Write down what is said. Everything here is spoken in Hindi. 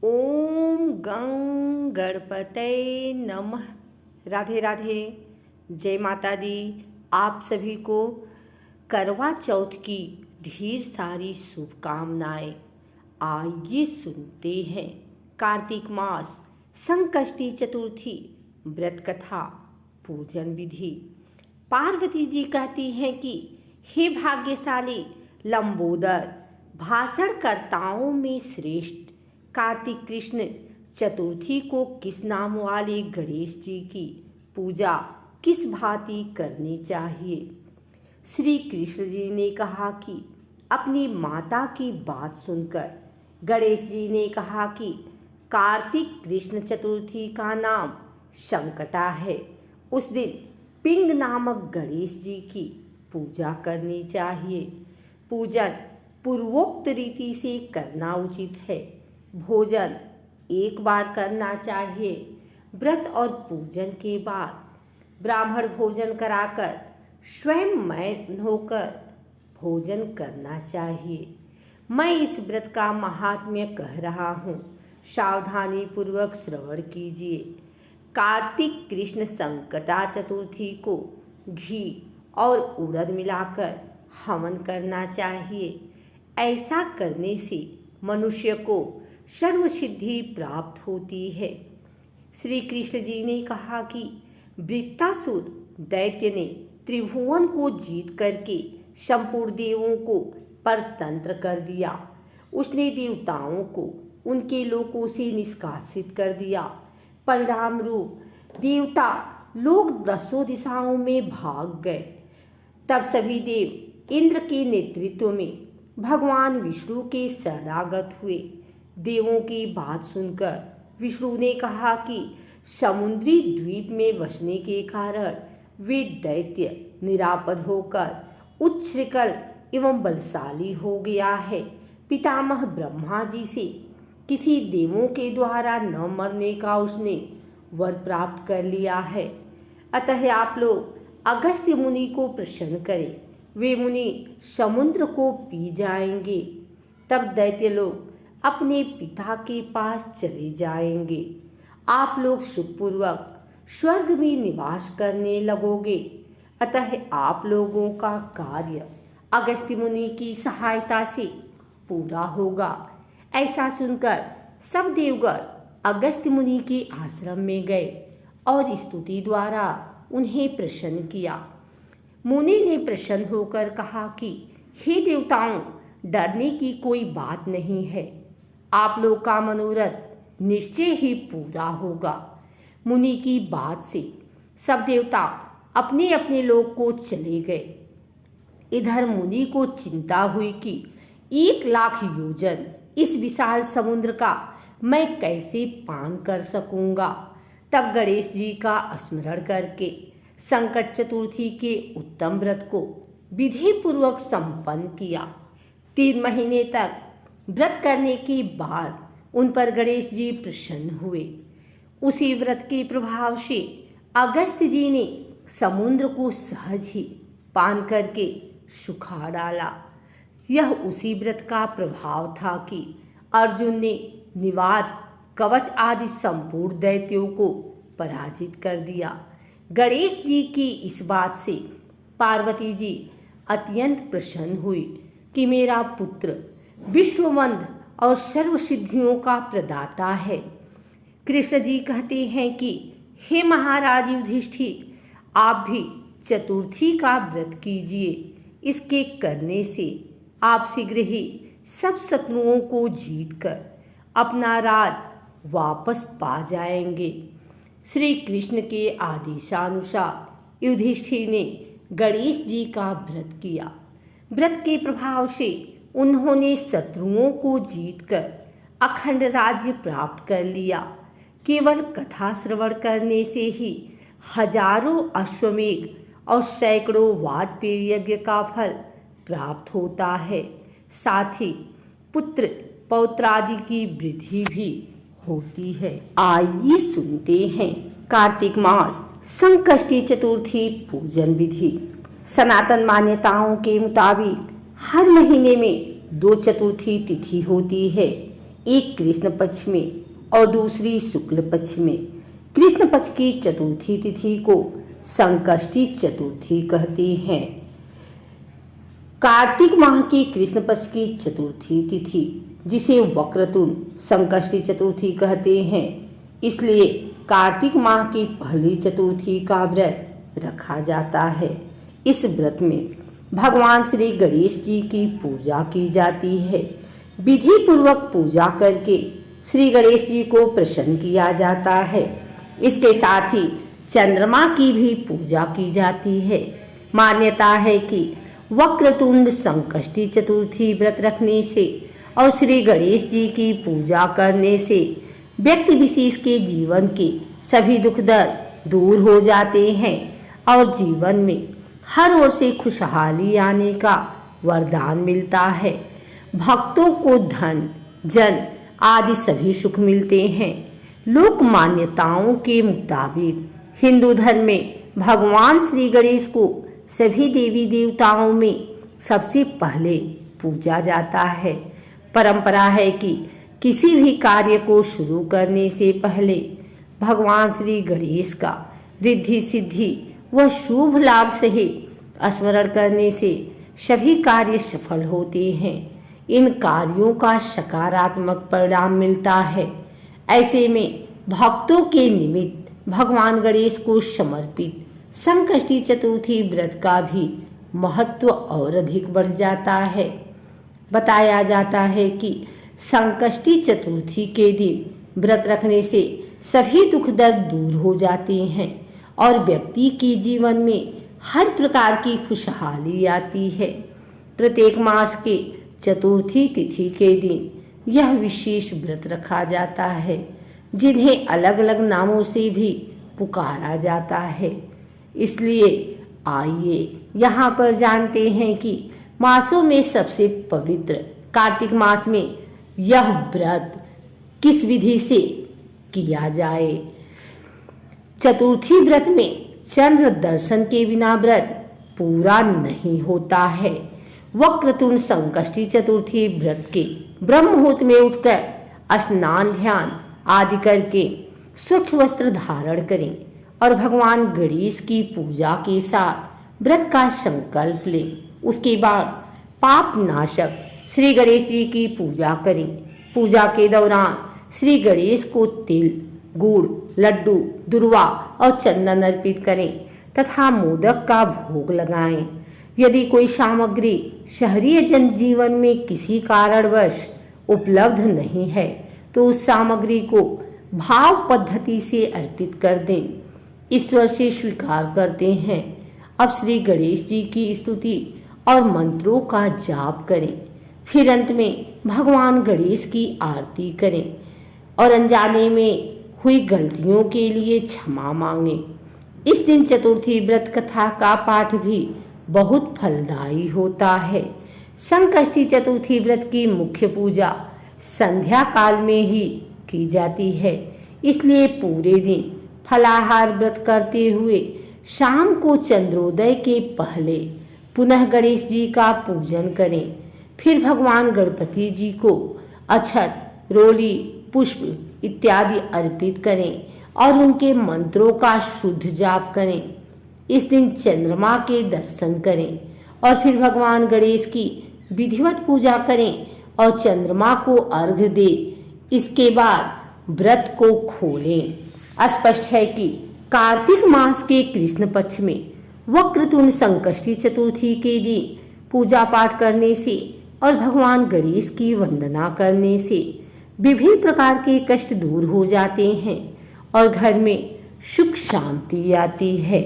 ओम गं गणपतये नमः। राधे राधे, जय माता दी। आप सभी को करवा चौथ की ढेर सारी शुभकामनाएं। आइए सुनते हैं कार्तिक मास संकष्टी चतुर्थी व्रत कथा पूजन विधि। पार्वती जी कहती हैं कि हे भाग्यशाली लंबोदर, भाषणकर्ताओं में श्रेष्ठ कार्तिक कृष्ण चतुर्थी को किस नाम वाले गणेश जी की पूजा किस भांति करनी चाहिए। श्री कृष्ण जी ने कहा कि अपनी माता की बात सुनकर गणेश जी ने कहा कि कार्तिक कृष्ण चतुर्थी का नाम संकटा है। उस दिन पिंग नामक गणेश जी की पूजा करनी चाहिए। पूजन पूर्वोक्त रीति से करना उचित है। भोजन एक बार करना चाहिए। व्रत और पूजन के बाद ब्राह्मण भोजन कराकर स्वयं मौन होकर भोजन करना चाहिए। मैं इस व्रत का महात्म्य कह रहा हूँ, सावधानी पूर्वक श्रवण कीजिए। कार्तिक कृष्ण संकटा चतुर्थी को घी और उड़द मिलाकर हवन करना चाहिए। ऐसा करने से मनुष्य को सर्वसिद्धि प्राप्त होती है। श्री कृष्ण जी ने कहा कि वृत्तासुर दैत्य ने त्रिभुवन को जीत करके संपूर्ण देवों को परतंत्र कर दिया। उसने देवताओं को उनके लोकों से निष्कासित कर दिया। परिणाम रूप देवता लोग दसों दिशाओं में भाग गए। तब सभी देव इंद्र के नेतृत्व में भगवान विष्णु के शरणागत हुए। देवों की बात सुनकर विष्णु ने कहा कि समुद्री द्वीप में बसने के कारण वे दैत्य निरापद होकर उच्छृंखल एवं बलशाली हो गया है। पितामह ब्रह्मा जी से किसी देवों के द्वारा न मरने का उसने वर प्राप्त कर लिया है। अतः आप लोग अगस्त्य मुनि को प्रसन्न करें। वे मुनि समुद्र को पी जाएंगे। तब दैत्य लोग अपने पिता के पास चले जाएंगे। आप लोग सुखपूर्वक स्वर्ग में निवास करने लगोगे। अतः आप लोगों का कार्य अगस्त्य मुनि की सहायता से पूरा होगा। ऐसा सुनकर सब देवगण अगस्त्य मुनि के आश्रम में गए और स्तुति द्वारा उन्हें प्रसन्न किया। मुनि ने प्रसन्न होकर कहा कि हे देवताओं, डरने की कोई बात नहीं है। आप लोग का मनोरथ निश्चय ही पूरा होगा। मुनि की बात से सब देवता अपने अपने लोक को चले गए। इधर मुनि को चिंता हुई कि 1,00,000 योजन इस विशाल समुद्र का मैं कैसे पान कर सकूंगा। तब गणेश जी का स्मरण करके संकट चतुर्थी के उत्तम व्रत को विधि पूर्वक संपन्न किया। 3 महीने तक व्रत करने के बाद उन पर गणेश जी प्रसन्न हुए। उसी व्रत के प्रभाव से अगस्त्य जी ने समुद्र को सहज ही पान करके सुखा डाला। यह उसी व्रत का प्रभाव था कि अर्जुन ने निवात, कवच आदि संपूर्ण दैत्यों को पराजित कर दिया। गणेश जी की इस बात से पार्वती जी अत्यंत प्रसन्न हुई कि मेरा पुत्र विश्ववंद और सर्व सिद्धियों का प्रदाता है। कृष्ण जी कहते हैं कि हे महाराज युधिष्ठिर, आप भी चतुर्थी का व्रत कीजिए। इसके करने से आप शीघ्र ही सब शत्रुओं को जीतकर अपना राज वापस पा जाएंगे। श्री कृष्ण के आदेशानुसार युधिष्ठिर ने गणेश जी का व्रत किया। व्रत के प्रभाव से उन्होंने शत्रुओं को जीतकर अखंड राज्य प्राप्त कर लिया। केवल कथा श्रवण करने से ही हजारों अश्वमेध और सैकड़ों वाजपेय यज्ञ का फल प्राप्त होता है। साथ ही पुत्र पौत्रादि की वृद्धि भी होती है। आइए सुनते हैं कार्तिक मास संकष्टी चतुर्थी पूजन विधि। सनातन मान्यताओं के मुताबिक हर महीने में 2 चतुर्थी तिथि होती है। एक कृष्ण पक्ष में और दूसरी शुक्ल पक्ष में। कृष्ण पक्ष की चतुर्थी तिथि को संकष्टी चतुर्थी कहते हैं। कार्तिक माह की कृष्ण पक्ष की चतुर्थी तिथि, जिसे वक्रतुंड संकष्टी चतुर्थी कहते हैं, इसलिए कार्तिक माह की पहली चतुर्थी का व्रत रखा जाता है। इस व्रत में भगवान श्री गणेश जी की पूजा की जाती है। विधि पूर्वक पूजा करके श्री गणेश जी को प्रसन्न किया जाता है। इसके साथ ही चंद्रमा की भी पूजा की जाती है। मान्यता है कि वक्रतुंड संकष्टी चतुर्थी व्रत रखने से और श्री गणेश जी की पूजा करने से व्यक्ति विशेष के जीवन के सभी दुख दर्द दूर हो जाते हैं और जीवन में हर ओर से खुशहाली आने का वरदान मिलता है। भक्तों को धन, जन आदि सभी सुख मिलते हैं। लोक मान्यताओं के मुताबिक हिंदू धर्म में भगवान श्री गणेश को सभी देवी देवताओं में सबसे पहले पूजा जाता है। परंपरा है कि किसी भी कार्य को शुरू करने से पहले भगवान श्री गणेश का रिद्धि सिद्धि व शुभ लाभ सहित स्मरण करने से सभी कार्य सफल होते हैं। इन कार्यों का सकारात्मक परिणाम मिलता है। ऐसे में भक्तों के निमित्त भगवान गणेश को समर्पित संकष्टी चतुर्थी व्रत का भी महत्व और अधिक बढ़ जाता है। बताया जाता है कि संकष्टी चतुर्थी के दिन व्रत रखने से सभी दुख दर्द दूर हो जाते हैं और व्यक्ति के जीवन में हर प्रकार की खुशहाली आती है। प्रत्येक मास के चतुर्थी तिथि के दिन यह विशेष व्रत रखा जाता है, जिन्हें अलग अलग नामों से भी पुकारा जाता है। इसलिए आइए यहाँ पर जानते हैं कि मासों में सबसे पवित्र कार्तिक मास में यह व्रत किस विधि से किया जाए। चतुर्थी व्रत में चंद्र दर्शन के बिना व्रत पूरा नहीं होता है। वक्रतुंड संकष्टी चतुर्थी व्रत के ब्रह्म मुहूर्त में उठकर स्नान ध्यान आदि करके स्वच्छ वस्त्र धारण करें और भगवान गणेश की पूजा के साथ व्रत का संकल्प लें। उसके बाद पाप नाशक श्री गणेश जी की पूजा करें। पूजा के दौरान श्री गणेश को तिल, गुड़, लड्डू, दुर्वा और चंदन अर्पित करें तथा मोदक का भोग लगाएं। यदि कोई सामग्री शहरी जनजीवन में किसी कारणवश उपलब्ध नहीं है तो उस सामग्री को भाव पद्धति से अर्पित कर दें। ईश्वर से स्वीकार करते हैं। अब श्री गणेश जी की स्तुति और मंत्रों का जाप करें। फिर अंत में भगवान गणेश की आरती करें और अनजाने में हुई गलतियों के लिए क्षमा मांगें। इस दिन चतुर्थी व्रत कथा का पाठ भी बहुत फलदायी होता है। संकष्टी चतुर्थी व्रत की मुख्य पूजा संध्या काल में ही की जाती है, इसलिए पूरे दिन फलाहार व्रत करते हुए शाम को चंद्रोदय के पहले पुनः गणेश जी का पूजन करें। फिर भगवान गणपति जी को अक्षत, रोली, पुष्प इत्यादि अर्पित करें और उनके मंत्रों का शुद्ध जाप करें। इस दिन चंद्रमा के दर्शन करें और फिर भगवान गणेश की विधिवत पूजा करें और चंद्रमा को अर्घ्य दें। इसके बाद व्रत को खोलें। स्पष्ट है कि कार्तिक मास के कृष्ण पक्ष में वक्रतुंड संकष्टी चतुर्थी के दिन पूजा पाठ करने से और भगवान गणेश की वंदना करने से विभिन्न प्रकार के कष्ट दूर हो जाते हैं और घर में सुख शांति आती है।